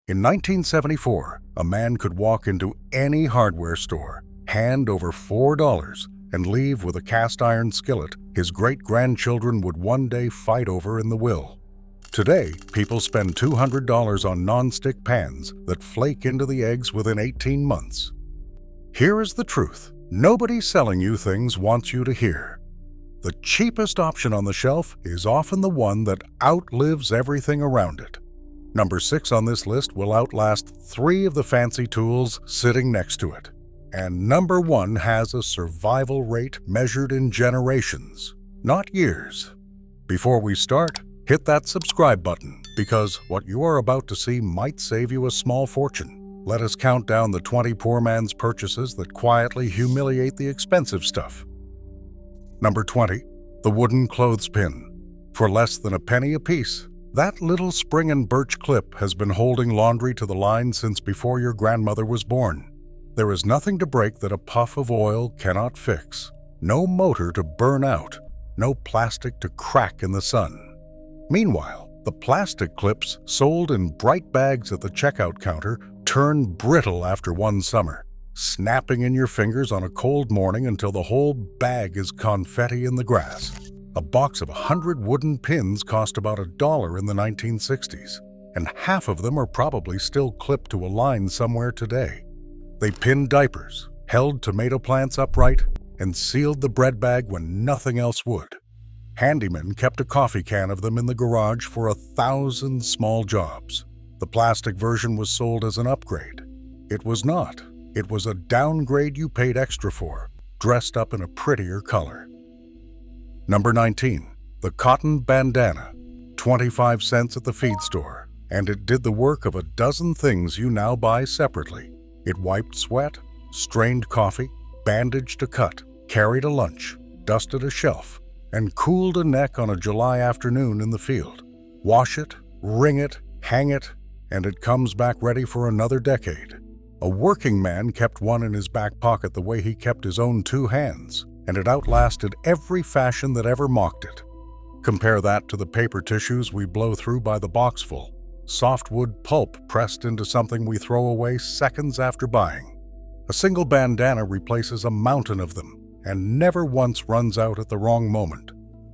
In 1974, a man could walk into any hardware store, hand over $4, and leave with a cast iron skillet his great-grandchildren would one day fight over in the will. Today, people spend $200 on non-stick pans that flake into the eggs within 18 months. Here is the truth. Nobody selling you things wants you to hear. The cheapest option on the shelf is often the one that outlives everything around it. Number 6 on this list will outlast 3 of the fancy tools sitting next to it. And number 1 has a survival rate measured in generations, not years. Before we start, hit that subscribe button, because what you are about to see might save you a small fortune. Let us count down the 20 poor man's purchases that quietly humiliate the expensive stuff. Number 20, the wooden clothespin. For less than a penny apiece, that little spring and birch clip has been holding laundry to the line since before your grandmother was born. There is nothing to break that a puff of oil cannot fix, no motor to burn out, no plastic to crack in the sun. Meanwhile, the plastic clips sold in bright bags at the checkout counter turn brittle after one summer, snapping in your fingers on a cold morning until the whole bag is confetti in the grass. A box of 100 wooden pins cost about $1 in the 1960s, and half of them are probably still clipped to a line somewhere today. They pinned diapers, held tomato plants upright, and sealed the bread bag when nothing else would. Handymen kept a coffee can of them in the garage for 1,000 small jobs. The plastic version was sold as an upgrade. It was not. It was a downgrade you paid extra for, dressed up in a prettier color. Number 19, the cotton bandana, 25 cents at the feed store, and it did the work of a dozen things you now buy separately. It wiped sweat, strained coffee, bandaged a cut, carried a lunch, dusted a shelf, and cooled a neck on a July afternoon in the field. Wash it, wring it, hang it, and it comes back ready for another decade. A working man kept one in his back pocket the way he kept his own 2 hands, and it outlasted every fashion that ever mocked it. Compare that to the paper tissues we blow through by the boxful. Softwood pulp pressed into something we throw away seconds after buying. A single bandana replaces a mountain of them and never once runs out at the wrong moment.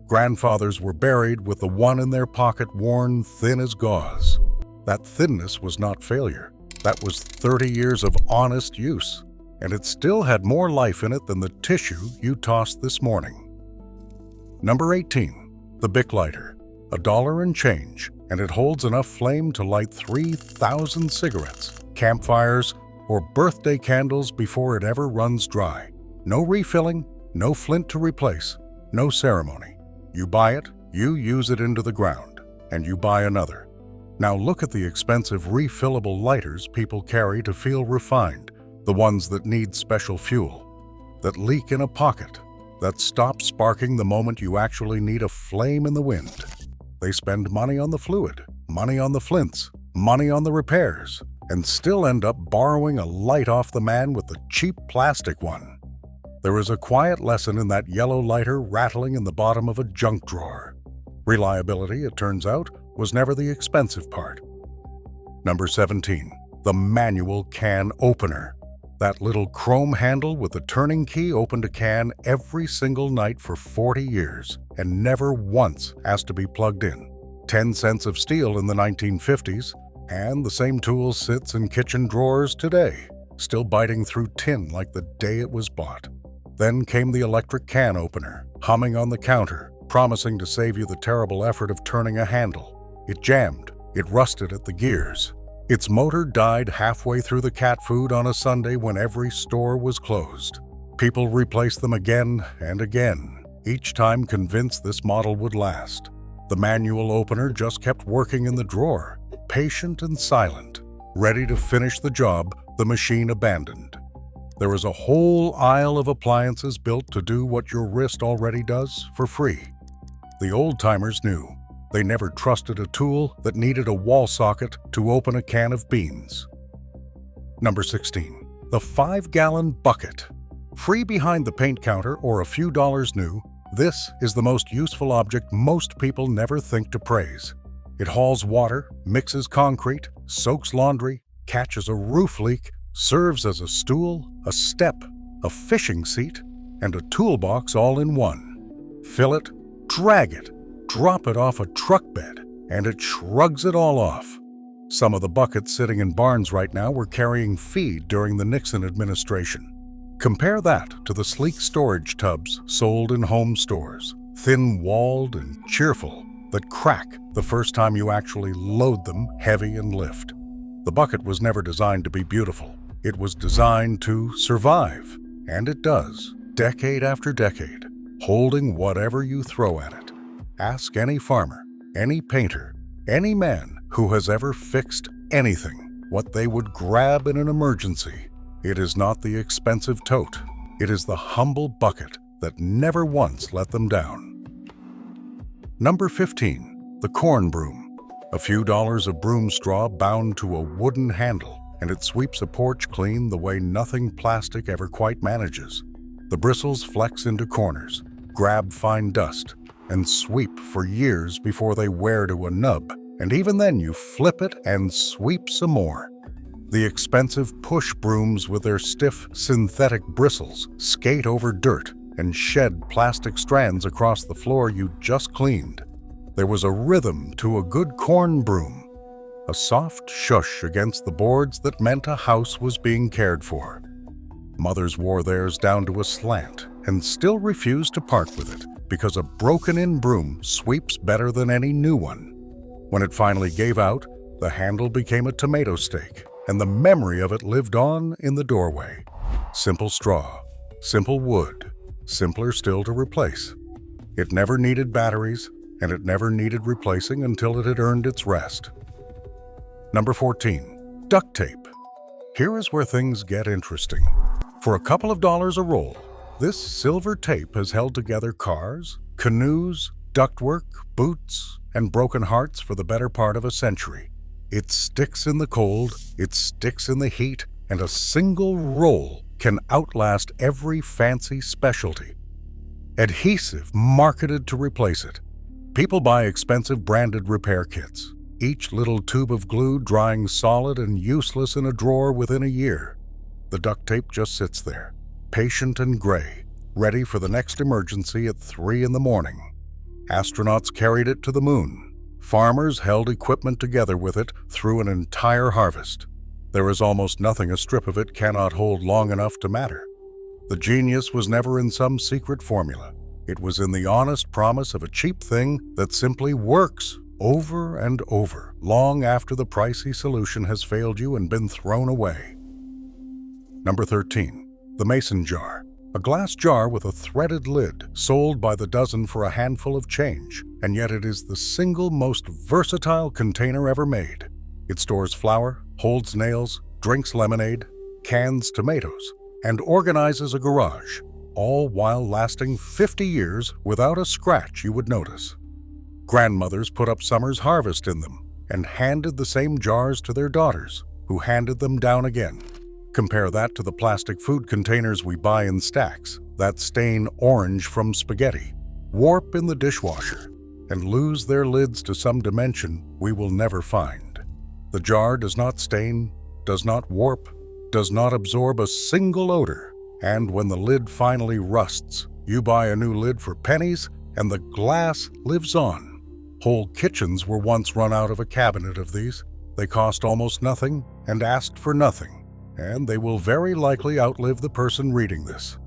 Grandfathers were buried with the one in their pocket worn thin as gauze. That thinness was not failure. That was 30 years of honest use, and it still had more life in it than the tissue you tossed this morning. Number 18, the Bic lighter, $1 and change, and it holds enough flame to light 3,000 cigarettes, campfires, or birthday candles before it ever runs dry. No refilling, no flint to replace, no ceremony. You buy it, you use it into the ground, and you buy another. Now look at the expensive refillable lighters people carry to feel refined, the ones that need special fuel, that leak in a pocket, that stop sparking the moment you actually need a flame in the wind. They spend money on the fluid, money on the flints, money on the repairs, and still end up borrowing a light off the man with the cheap plastic one. There is a quiet lesson in that yellow lighter rattling in the bottom of a junk drawer. Reliability, it turns out, was never the expensive part. Number 17, the manual can opener. That little chrome handle with the turning key opened a can every single night for 40 years and never once has to be plugged in. 10 cents of steel in the 1950s, and the same tool sits in kitchen drawers today, still biting through tin like the day it was bought. Then came the electric can opener, humming on the counter, promising to save you the terrible effort of turning a handle. It jammed, it rusted at the gears. Its motor died halfway through the cat food on a Sunday when every store was closed. People replaced them again and again, each time convinced this model would last. The manual opener just kept working in the drawer, patient and silent, ready to finish the job the machine abandoned. There was a whole aisle of appliances built to do what your wrist already does for free. The old-timers knew. They never trusted a tool that needed a wall socket to open a can of beans. Number 16, the 5-gallon bucket. Free behind the paint counter or a few dollars new, this is the most useful object most people never think to praise. It hauls water, mixes concrete, soaks laundry, catches a roof leak, serves as a stool, a step, a fishing seat, and a toolbox all in one. Fill it, drag it, drop it off a truck bed, and it shrugs it all off. Some of the buckets sitting in barns right now were carrying feed during the Nixon administration. Compare that to the sleek storage tubs sold in home stores, thin-walled and cheerful, that crack the first time you actually load them heavy and lift. The bucket was never designed to be beautiful. It was designed to survive, and it does, decade after decade, holding whatever you throw at it. Ask any farmer, any painter, any man who has ever fixed anything what they would grab in an emergency. It is not the expensive tote. It is the humble bucket that never once let them down. Number 15, the corn broom. A few dollars of broom straw bound to a wooden handle, and it sweeps a porch clean the way nothing plastic ever quite manages. The bristles flex into corners, grab fine dust, and sweep for years before they wear to a nub, and even then you flip it and sweep some more. The expensive push brooms with their stiff synthetic bristles skate over dirt and shed plastic strands across the floor you just cleaned. There was a rhythm to a good corn broom, a soft shush against the boards that meant a house was being cared for. Mothers wore theirs down to a slant and still refused to part with it because a broken-in broom sweeps better than any new one. When it finally gave out, the handle became a tomato stake, and the memory of it lived on in the doorway. Simple straw, simple wood, simpler still to replace. It never needed batteries, and it never needed replacing until it had earned its rest. Number 14, duct tape. Here is where things get interesting. For a couple of dollars a roll, this silver tape has held together cars, canoes, ductwork, boots, and broken hearts for the better part of a century. It sticks in the cold, it sticks in the heat, and a single roll can outlast every fancy specialty. Adhesive marketed to replace it. People buy expensive branded repair kits, each little tube of glue drying solid and useless in a drawer within a year. The duct tape just sits there, patient and gray, ready for the next emergency at 3 in the morning. Astronauts carried it to the moon. Farmers held equipment together with it through an entire harvest. There is almost nothing a strip of it cannot hold long enough to matter. The genius was never in some secret formula. It was in the honest promise of a cheap thing that simply works over and over, long after the pricey solution has failed you and been thrown away. Number 13, the mason jar. A glass jar with a threaded lid, sold by the dozen for a handful of change, and yet it is the single most versatile container ever made. It stores flour, holds nails, drinks lemonade, cans tomatoes, and organizes a garage, all while lasting 50 years without a scratch you would notice. Grandmothers put up summer's harvest in them and handed the same jars to their daughters, who handed them down again. Compare that to the plastic food containers we buy in stacks that stain orange from spaghetti, warp in the dishwasher, and lose their lids to some dimension we will never find. The jar does not stain, does not warp, does not absorb a single odor, and when the lid finally rusts, you buy a new lid for pennies and the glass lives on. Whole kitchens were once run out of a cabinet of these. They cost almost nothing and asked for nothing, and they will very likely outlive the person reading this.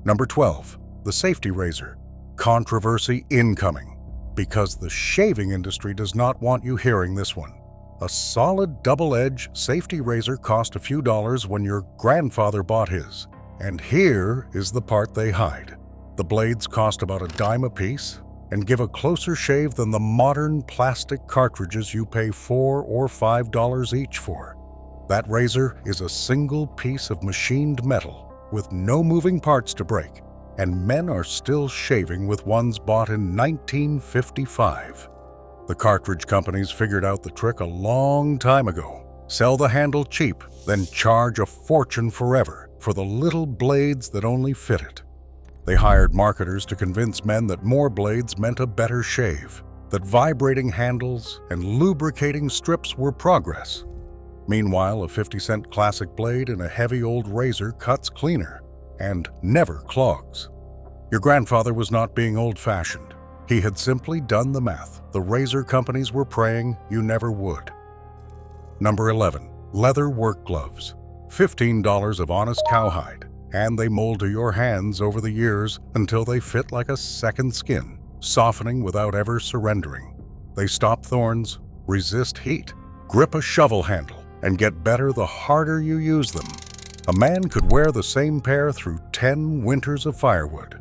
Number 12, the safety razor. Controversy incoming, because the shaving industry does not want you hearing this one. A solid double-edged safety razor cost a few dollars when your grandfather bought his, and here is the part they hide. The blades cost about a dime a piece and give a closer shave than the modern plastic cartridges you pay $4 or $5 each for. That razor is a single piece of machined metal with no moving parts to break, and men are still shaving with ones bought in 1955. The cartridge companies figured out the trick a long time ago. Sell the handle cheap, then charge a fortune forever for the little blades that only fit it. They hired marketers to convince men that more blades meant a better shave. that vibrating handles and lubricating strips were progress. Meanwhile, a 50-cent classic blade in a heavy old razor cuts cleaner and never clogs. Your grandfather was not being old-fashioned. He had simply done the math the razor companies were praying you never would. Number 11. Leather work gloves. $15 of honest cowhide, and they mold to your hands over the years until they fit like a second skin, softening without ever surrendering. They stop thorns, resist heat, grip a shovel handle, and get better the harder you use them. A man could wear the same pair through 10 winters of firewood.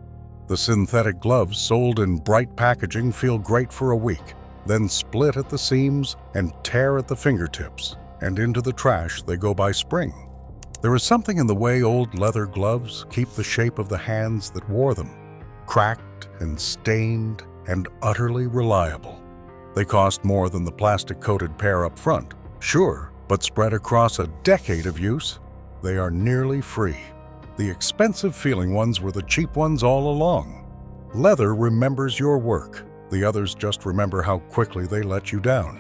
The synthetic gloves sold in bright packaging feel great for a week, then split at the seams and tear at the fingertips, and into the trash they go by spring. There is something in the way old leather gloves keep the shape of the hands that wore them, cracked and stained and utterly reliable. They cost more than the plastic-coated pair up front, sure, but spread across a decade of use, they are nearly free. The expensive-feeling ones were the cheap ones all along. Leather remembers your work. The others just remember how quickly they let you down.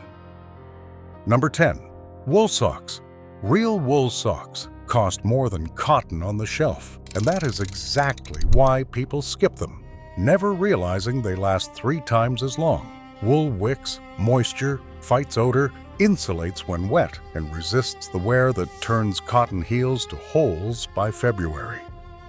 Number 10. Wool socks. Real wool socks cost more than cotton on the shelf, and that is exactly why people skip them, never realizing they last 3 times as long. Wool wicks moisture, fights odor, insulates when wet, and resists the wear that turns cotton heels to holes by February.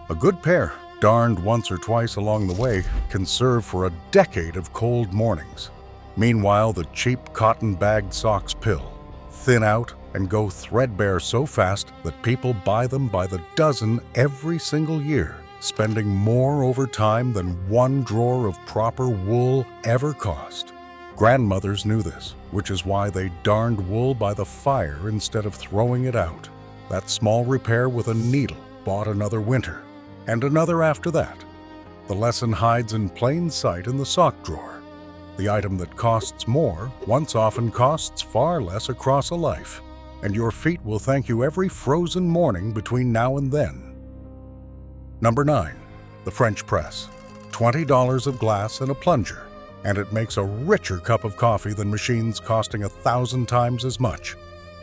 A good pair, darned once or twice along the way, can serve for a decade of cold mornings. Meanwhile, the cheap cotton-bagged socks pill, thin out, and go threadbare so fast that people buy them by the dozen every single year, spending more over time than 1 drawer of proper wool ever cost. Grandmothers knew this, which is why they darned wool by the fire instead of throwing it out. That small repair with a needle bought another winter, and another after that. The lesson hides in plain sight in the sock drawer. The item that costs more once often costs far less across a life, and your feet will thank you every frozen morning between now and then. Number 9. The French press. $20 of glass and a plunger, and it makes a richer cup of coffee than machines costing 1,000 times as much.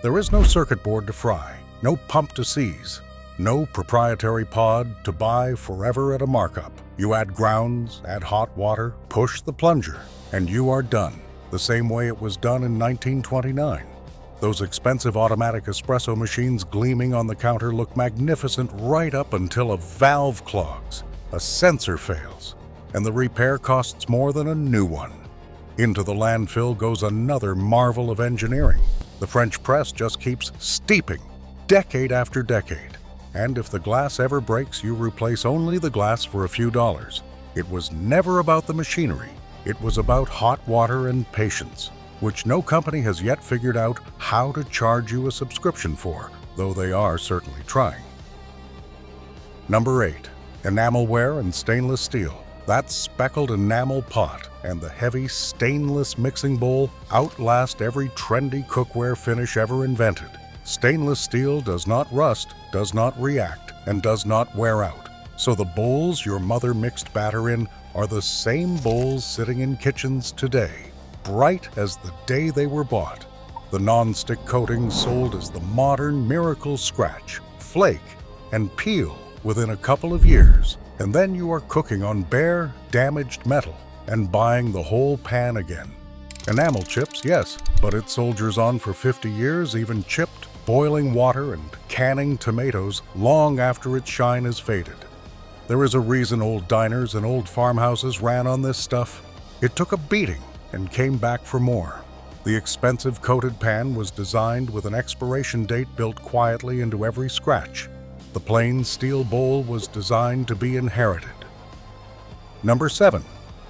There is no circuit board to fry, no pump to seize, no proprietary pod to buy forever at a markup. You add grounds, add hot water, push the plunger, and you are done, the same way it was done in 1929. Those expensive automatic espresso machines gleaming on the counter look magnificent right up until a valve clogs, a sensor fails, and the repair costs more than a new one. Into the landfill goes another marvel of engineering. The French press just keeps steeping, decade after decade. And if the glass ever breaks, you replace only the glass for a few dollars. It was never about the machinery. It was about hot water and patience, which no company has yet figured out how to charge you a subscription for, though they are certainly trying. Number 8. Enamelware and stainless steel. That speckled enamel pot and the heavy stainless mixing bowl outlast every trendy cookware finish ever invented. Stainless steel does not rust, does not react, and does not wear out. So the bowls your mother mixed batter in are the same bowls sitting in kitchens today, bright as the day they were bought. The non-stick coating sold as the modern miracle scratch, flake, and peel within a couple of years. And then you are cooking on bare, damaged metal and buying the whole pan again. Enamel chips, yes, but it soldiers on for 50 years, even chipped, boiling water and canning tomatoes long after its shine is faded. There is a reason old diners and old farmhouses ran on this stuff. It took a beating and came back for more. The expensive coated pan was designed with an expiration date built quietly into every scratch. The plain steel bowl was designed to be inherited. Number 7.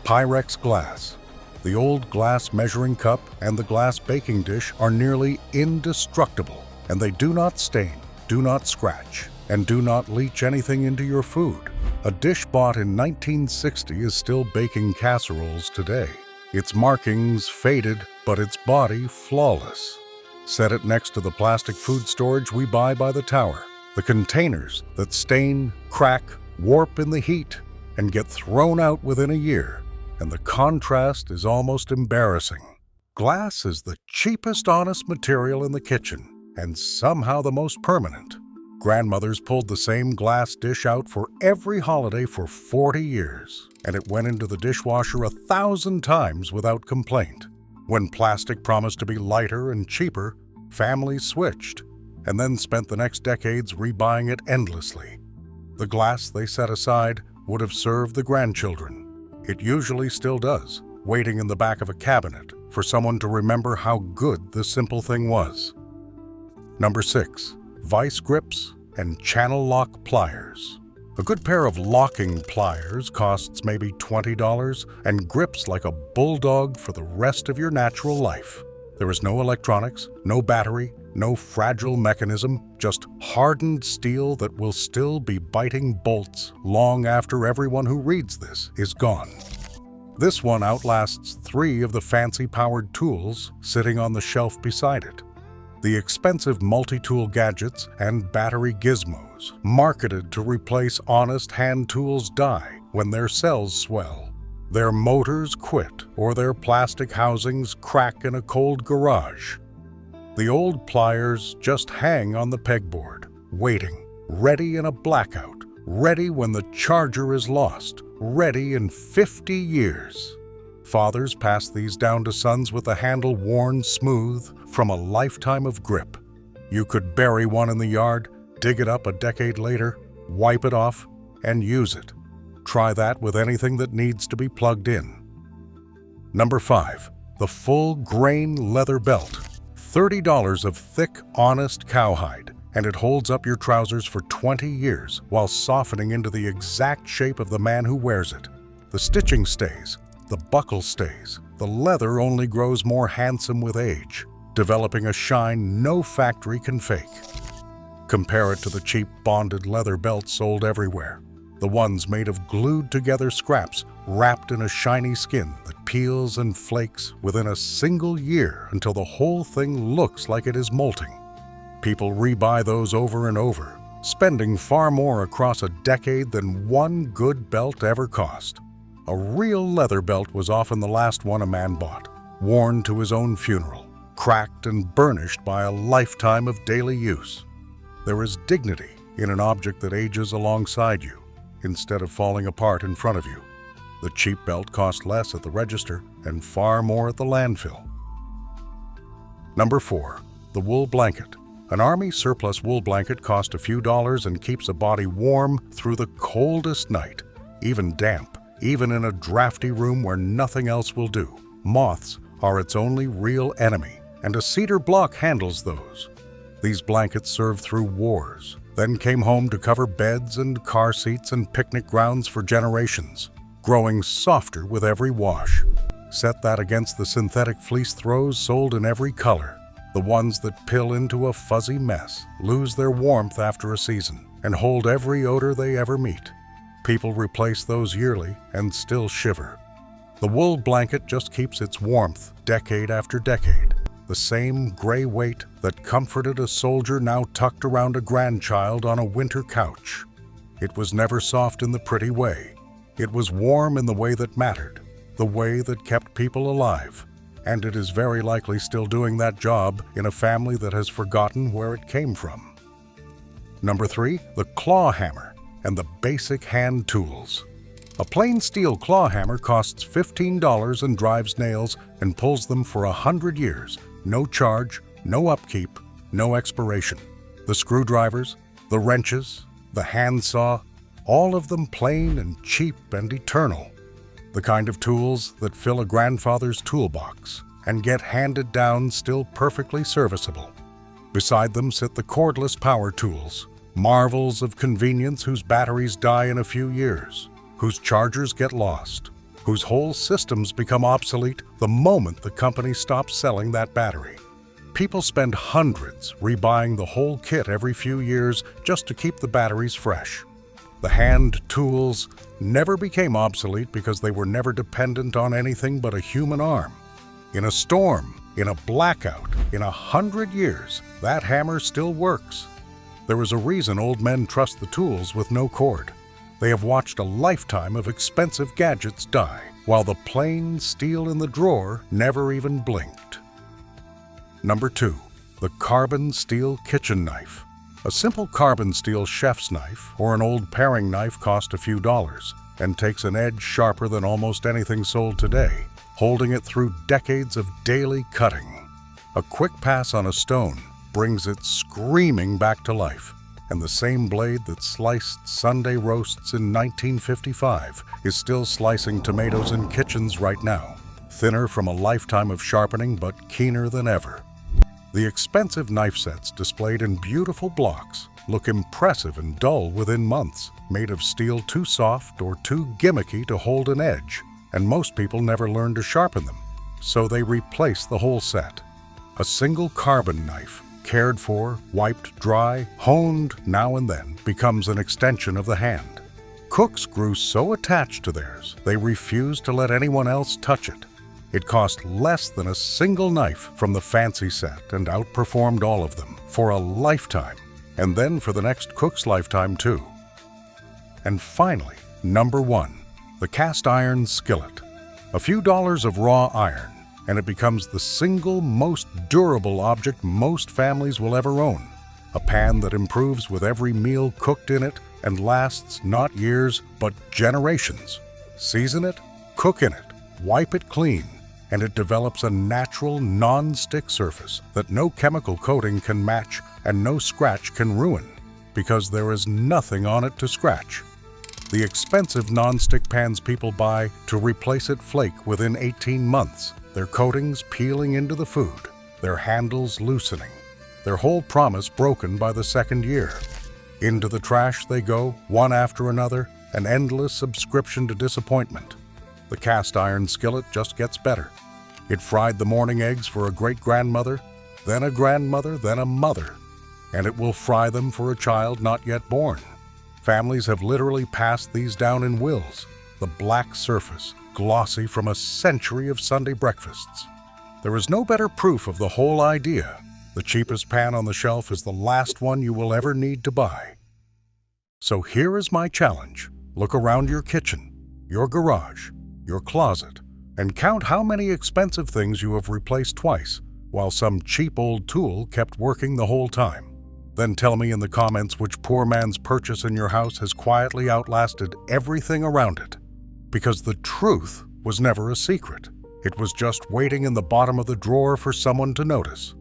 Pyrex glass. The old glass measuring cup and the glass baking dish are nearly indestructible, and they do not stain, do not scratch, and do not leach anything into your food. A dish bought in 1960 is still baking casseroles today. Its markings faded, but its body flawless. Set it next to the plastic food storage we buy by the tower. The containers that stain, crack, warp in the heat, and get thrown out within a year. and the contrast is almost embarrassing. Glass is the cheapest honest material in the kitchen, and somehow the most permanent. Grandmothers pulled the same glass dish out for every holiday for 40 years, and it went into the dishwasher 1,000 times without complaint. When plastic promised to be lighter and cheaper, families switched, and then spent the next decades rebuying it endlessly. The glass they set aside would have served the grandchildren. It usually still does, waiting in the back of a cabinet for someone to remember how good the simple thing was. Number 6. Vice grips and channel lock pliers. A good pair of locking pliers costs maybe $20 and grips like a bulldog for the rest of your natural life. There is no electronics, no battery, no fragile mechanism, just hardened steel that will still be biting bolts long after everyone who reads this is gone. This one outlasts 3 of the fancy-powered tools sitting on the shelf beside it. The expensive multi-tool gadgets and battery gizmos marketed to replace honest hand tools die when their cells swell. Their motors quit or their plastic housings crack in a cold garage. The old pliers just hang on the pegboard, waiting, ready in a blackout, ready when the charger is lost, ready in 50 years. Fathers pass these down to sons with the handle worn smooth from a lifetime of grip. You could bury one in the yard, dig it up a decade later, wipe it off, and use it. Try that with anything that needs to be plugged in. Number 5. The full grain leather belt. $30 of thick, honest cowhide, and it holds up your trousers for 20 years while softening into the exact shape of the man who wears it. The stitching stays, the buckle stays, the leather only grows more handsome with age, developing a shine no factory can fake. Compare it to the cheap bonded leather belts sold everywhere, the ones made of glued-together scraps wrapped in a shiny skin that peels and flakes within a single year until the whole thing looks like it is molting. People rebuy those over and over, spending far more across a decade than one good belt ever cost. A real leather belt was often the last one a man bought, worn to his own funeral, cracked and burnished by a lifetime of daily use. There is dignity in an object that ages alongside you, instead of falling apart in front of you. The cheap belt cost less at the register and far more at the landfill. Number 4. The wool blanket. An army surplus wool blanket costs a few dollars and keeps a body warm through the coldest night, even damp, even in a drafty room where nothing else will do. Moths are its only real enemy, and a cedar block handles those. These blankets served through wars, then came home to cover beds and car seats and picnic grounds for generations, growing softer with every wash. Set that against the synthetic fleece throws sold in every color, the ones that pill into a fuzzy mess, lose their warmth after a season, and hold every odor they ever meet. People replace those yearly and still shiver. The wool blanket just keeps its warmth decade after decade, the same gray weight that comforted a soldier now tucked around a grandchild on a winter couch. It was never soft in the pretty way. It was warm in the way that mattered, the way that kept people alive, and it is very likely still doing that job in a family that has forgotten where it came from. Number 3, the claw hammer and the basic hand tools. A plain steel claw hammer costs $15 and drives nails and pulls them for 100 years. No charge, no upkeep, no expiration. The screwdrivers, the wrenches, the handsaw, all of them plain and cheap and eternal. The kind of tools that fill a grandfather's toolbox and get handed down still perfectly serviceable. Beside them sit the cordless power tools, marvels of convenience whose batteries die in a few years, whose chargers get lost, whose whole systems become obsolete the moment the company stops selling that battery. People spend hundreds rebuying the whole kit every few years just to keep the batteries fresh. The hand tools never became obsolete because they were never dependent on anything but a human arm. In a storm, in a blackout, in 100 years, that hammer still works. There is a reason old men trust the tools with no cord. They have watched a lifetime of expensive gadgets die, while the plain steel in the drawer never even blinked. Number 2. The carbon steel kitchen knife. A simple carbon steel chef's knife or an old paring knife cost a few dollars and takes an edge sharper than almost anything sold today, holding it through decades of daily cutting. A quick pass on a stone brings it screaming back to life, and the same blade that sliced Sunday roasts in 1955 is still slicing tomatoes in kitchens right now, thinner from a lifetime of sharpening but keener than ever. The expensive knife sets displayed in beautiful blocks look impressive and dull within months, made of steel too soft or too gimmicky to hold an edge, and most people never learn to sharpen them, so they replace the whole set. A single carbon knife, cared for, wiped dry, honed now and then, becomes an extension of the hand. Cooks grew so attached to theirs, they refused to let anyone else touch it. It cost less than a single knife from the fancy set and outperformed all of them for a lifetime, and then for the next cook's lifetime too. And finally, number 1, the cast iron skillet. A few dollars of raw iron, and it becomes the single most durable object most families will ever own. A pan that improves with every meal cooked in it and lasts not years, but generations. Season it, cook in it, wipe it clean, and it develops a natural non-stick surface that no chemical coating can match and no scratch can ruin, because there is nothing on it to scratch. The expensive non-stick pans people buy to replace it flake within 18 months, their coatings peeling into the food, their handles loosening, their whole promise broken by the second year. Into the trash they go, one after another, an endless subscription to disappointment. The cast iron skillet just gets better. It fried the morning eggs for a great-grandmother, then a grandmother, then a mother, and it will fry them for a child not yet born. Families have literally passed these down in wills, the black surface, glossy from a century of Sunday breakfasts. There is no better proof of the whole idea. The cheapest pan on the shelf is the last one you will ever need to buy. So here is my challenge. Look around your kitchen, your garage, your closet, and count how many expensive things you have replaced twice, while some cheap old tool kept working the whole time. Then tell me in the comments which poor man's purchase in your house has quietly outlasted everything around it. Because the truth was never a secret. It was just waiting in the bottom of the drawer for someone to notice.